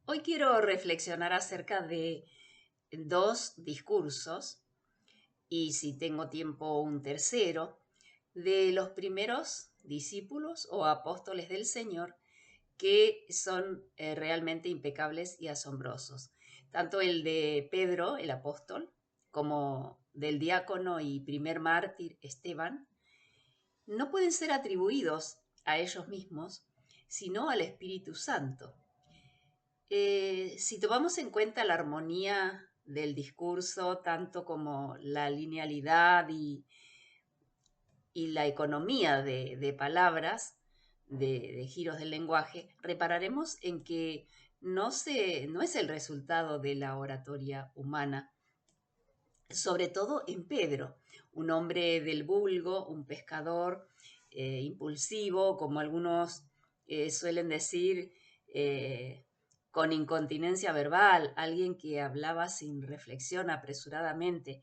Hoy quiero reflexionar acerca de dos discursos y si tengo tiempo un tercero, de los primeros discípulos o apóstoles del Señor que son realmente impecables y asombrosos. Tanto el de Pedro, el apóstol, como del diácono y primer mártir Esteban, no pueden ser atribuidos a ellos mismos, sino al Espíritu Santo. Si tomamos en cuenta la armonía del discurso, tanto como la linealidad y la economía de palabras, de giros del lenguaje, repararemos en que no es el resultado de la oratoria humana, sobre todo en Pedro, un hombre del vulgo, un pescador impulsivo, como algunos suelen decir, eh, con incontinencia verbal, alguien que hablaba sin reflexión, apresuradamente,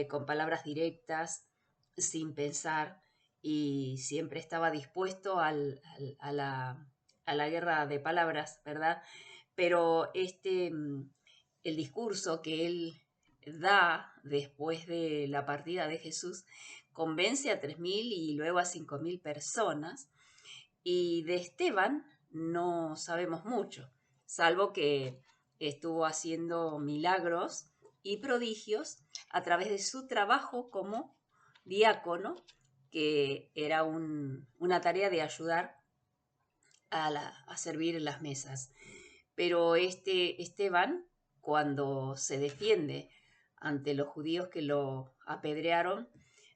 con palabras directas, sin pensar, y siempre estaba dispuesto a la guerra de palabras, ¿verdad? Pero el discurso que él da después de la partida de Jesús convence a 3.000 y luego a 5.000 personas, y de Esteban no sabemos mucho, salvo que estuvo haciendo milagros y prodigios a través de su trabajo como diácono, que era una tarea de ayudar a servir las mesas. Pero este Esteban, cuando se defiende ante los judíos que lo apedrearon,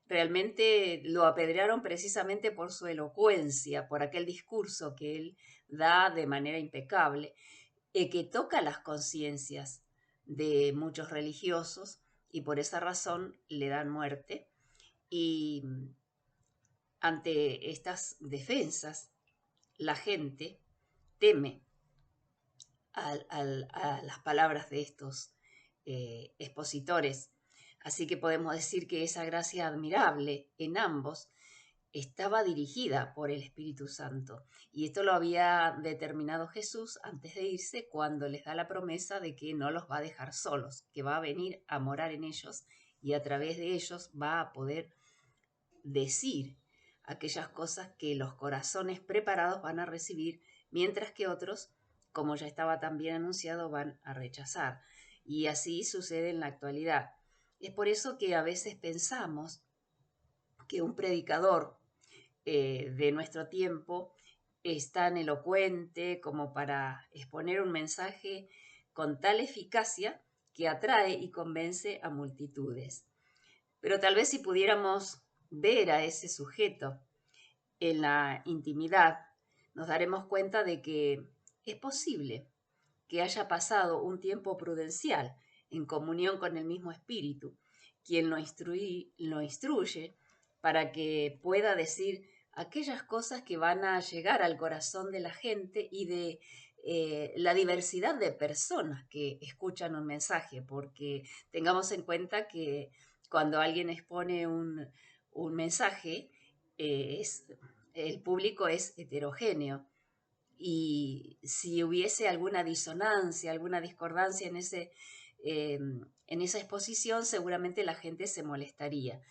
realmente lo apedrearon precisamente por su elocuencia, por aquel discurso que él da de manera impecable, que toca las conciencias de muchos religiosos y por esa razón le dan muerte. Y ante estas defensas, la gente teme a las palabras de estos expositores. Así que podemos decir que esa gracia admirable en ambos estaba dirigida por el Espíritu Santo. Y esto lo había determinado Jesús antes de irse, cuando les da la promesa de que no los va a dejar solos, que va a venir a morar en ellos y a través de ellos va a poder decir aquellas cosas que los corazones preparados van a recibir, mientras que otros, como ya estaba también anunciado, van a rechazar. Y así sucede en la actualidad. Es por eso que a veces pensamos que un predicador de nuestro tiempo es tan elocuente como para exponer un mensaje con tal eficacia que atrae y convence a multitudes. Pero tal vez si pudiéramos ver a ese sujeto en la intimidad, nos daremos cuenta de que es posible que haya pasado un tiempo prudencial en comunión con el mismo Espíritu, quien lo instruye para que pueda decir aquellas cosas que van a llegar al corazón de la gente y de la diversidad de personas que escuchan un mensaje, porque tengamos en cuenta que cuando alguien expone un mensaje, el público es heterogéneo, y si hubiese alguna disonancia, alguna discordancia en esa exposición, seguramente la gente se molestaría.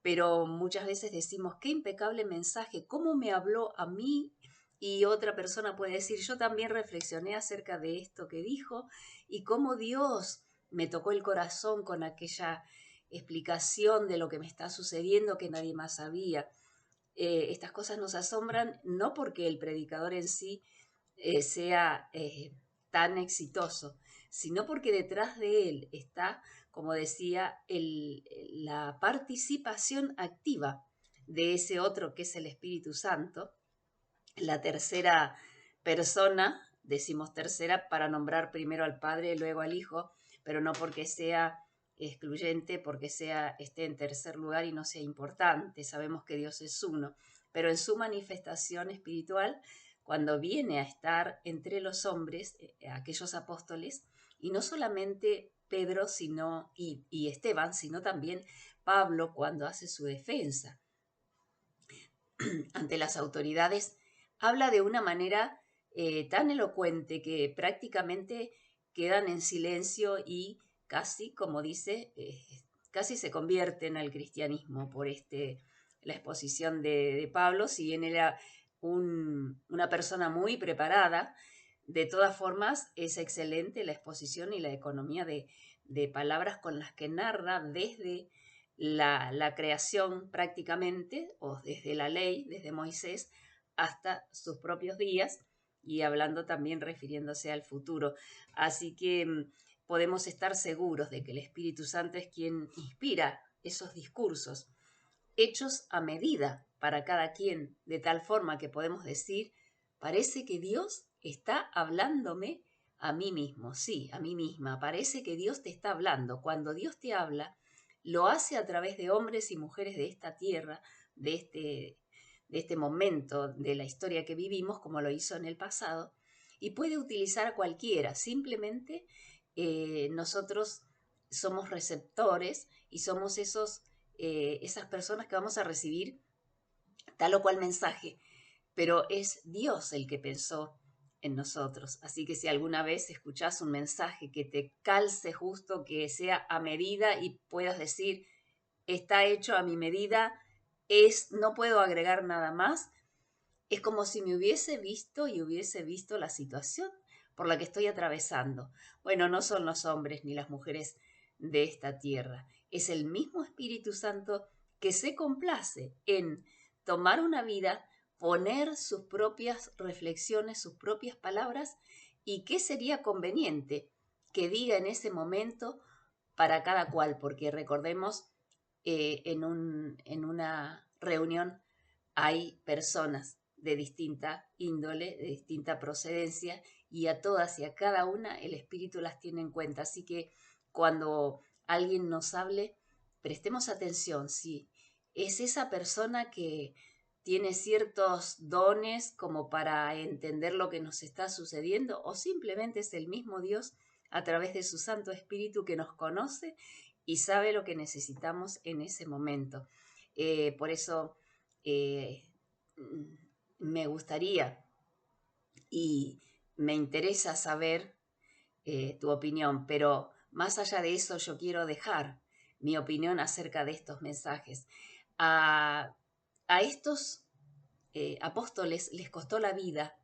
Pero muchas veces decimos, qué impecable mensaje, cómo me habló a mí, y otra persona puede decir, yo también reflexioné acerca de esto que dijo y cómo Dios me tocó el corazón con aquella explicación de lo que me está sucediendo que nadie más sabía. Estas cosas nos asombran no porque el predicador en sí sea tan exitoso, sino porque detrás de él está, como decía, la participación activa de ese otro que es el Espíritu Santo, la tercera persona, decimos tercera para nombrar primero al Padre, luego al Hijo, pero no porque sea excluyente, porque esté en tercer lugar y no sea importante. Sabemos que Dios es uno, pero en su manifestación espiritual, cuando viene a estar entre los hombres, aquellos apóstoles, y no solamente Pedro y Esteban, sino también Pablo cuando hace su defensa ante las autoridades, habla de una manera tan elocuente que prácticamente quedan en silencio y casi, como dice, casi se convierten al cristianismo por la exposición de Pablo, si bien era una persona muy preparada. De todas formas, es excelente la exposición y la economía de palabras con las que narra desde la creación prácticamente, o desde la ley, desde Moisés, hasta sus propios días, y hablando también refiriéndose al futuro. Así que podemos estar seguros de que el Espíritu Santo es quien inspira esos discursos, hechos a medida para cada quien, de tal forma que podemos decir, parece que Dios está hablándome a mí mismo, sí, a mí misma, parece que Dios te está hablando. Cuando Dios te habla, lo hace a través de hombres y mujeres de esta tierra, de este momento de la historia que vivimos, como lo hizo en el pasado, y puede utilizar a cualquiera. Simplemente nosotros somos receptores y somos esas personas que vamos a recibir tal o cual mensaje, pero es Dios el que pensó en nosotros. Así que si alguna vez escuchás un mensaje que te calce justo, que sea a medida y puedas decir, está hecho a mi medida, no puedo agregar nada más, es como si me hubiese visto y hubiese visto la situación por la que estoy atravesando. Bueno, no son los hombres ni las mujeres de esta tierra, es el mismo Espíritu Santo que se complace en tomar una vida, poner sus propias reflexiones, sus propias palabras, y qué sería conveniente que diga en ese momento para cada cual, porque recordemos, en una reunión hay personas de distinta índole, de distinta procedencia, y a todas y a cada una el Espíritu las tiene en cuenta. Así que cuando alguien nos hable, prestemos atención, si es esa persona que tiene ciertos dones como para entender lo que nos está sucediendo, o simplemente es el mismo Dios a través de su Santo Espíritu que nos conoce y sabe lo que necesitamos en ese momento. Por eso eh, me gustaría y me interesa saber tu opinión, pero más allá de eso yo quiero dejar mi opinión acerca de estos mensajes. A estos apóstoles les costó la vida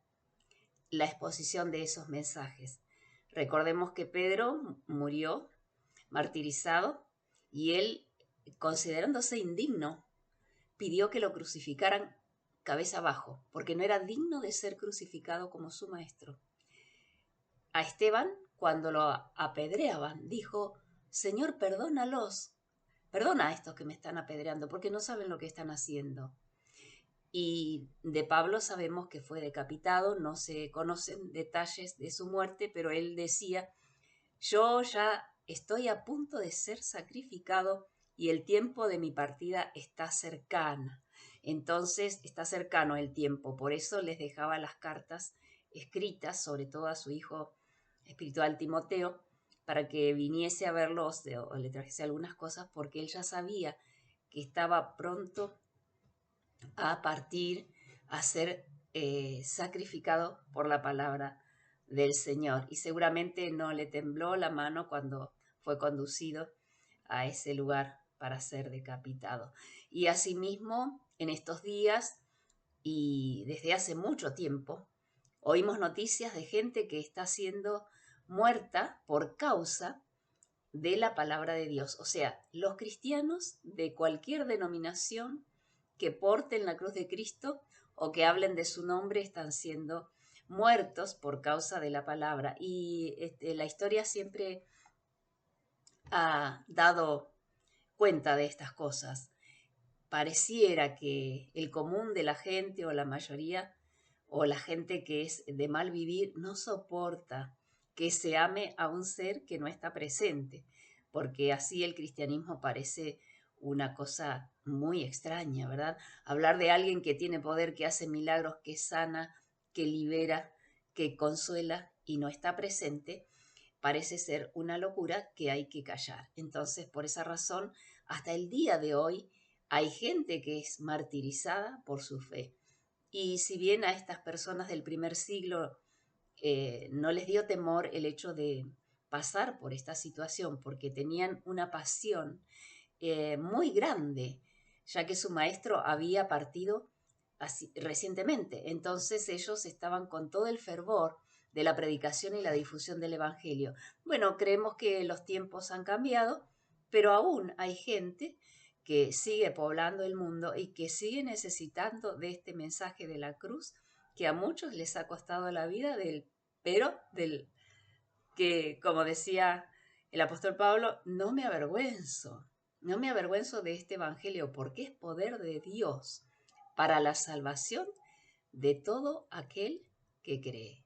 la exposición de esos mensajes. Recordemos que Pedro murió martirizado y él, considerándose indigno, pidió que lo crucificaran cabeza abajo, porque no era digno de ser crucificado como su maestro. A Esteban, cuando lo apedreaban, dijo, Señor, perdónalos, perdona a estos que me están apedreando, porque no saben lo que están haciendo. Y de Pablo sabemos que fue decapitado, no se conocen detalles de su muerte, pero él decía, yo ya estoy a punto de ser sacrificado y el tiempo de mi partida está cercano. Entonces está cercano el tiempo, por eso les dejaba las cartas escritas, sobre todo a su hijo espiritual Timoteo, para que viniese a verlo o le trajese algunas cosas, porque él ya sabía que estaba pronto a partir, a ser sacrificado por la palabra del Señor. Y seguramente no le tembló la mano cuando fue conducido a ese lugar para ser decapitado. Y asimismo, en estos días y desde hace mucho tiempo, oímos noticias de gente que está siendo muerta por causa de la palabra de Dios. O sea, los cristianos de cualquier denominación que porten la cruz de Cristo o que hablen de su nombre están siendo muertos por causa de la palabra. Y la historia siempre ha dado cuenta de estas cosas. Pareciera que el común de la gente o la mayoría o la gente que es de mal vivir no soporta que se ame a un ser que no está presente, porque así el cristianismo parece una cosa muy extraña, ¿verdad? Hablar de alguien que tiene poder, que hace milagros, que sana, que libera, que consuela y no está presente, parece ser una locura que hay que callar. Entonces, por esa razón, hasta el día de hoy hay gente que es martirizada por su fe. Y si bien a estas personas del primer siglo no les dio temor el hecho de pasar por esta situación, porque tenían una pasión muy grande, ya que su maestro había partido recientemente. Entonces ellos estaban con todo el fervor de la predicación y la difusión del Evangelio. Bueno, creemos que los tiempos han cambiado, pero aún hay gente que sigue poblando el mundo y que sigue necesitando de este mensaje de la cruz, que a muchos les ha costado la vida, pero del que, como decía el apóstol Pablo, no me avergüenzo de este evangelio porque es poder de Dios para la salvación de todo aquel que cree.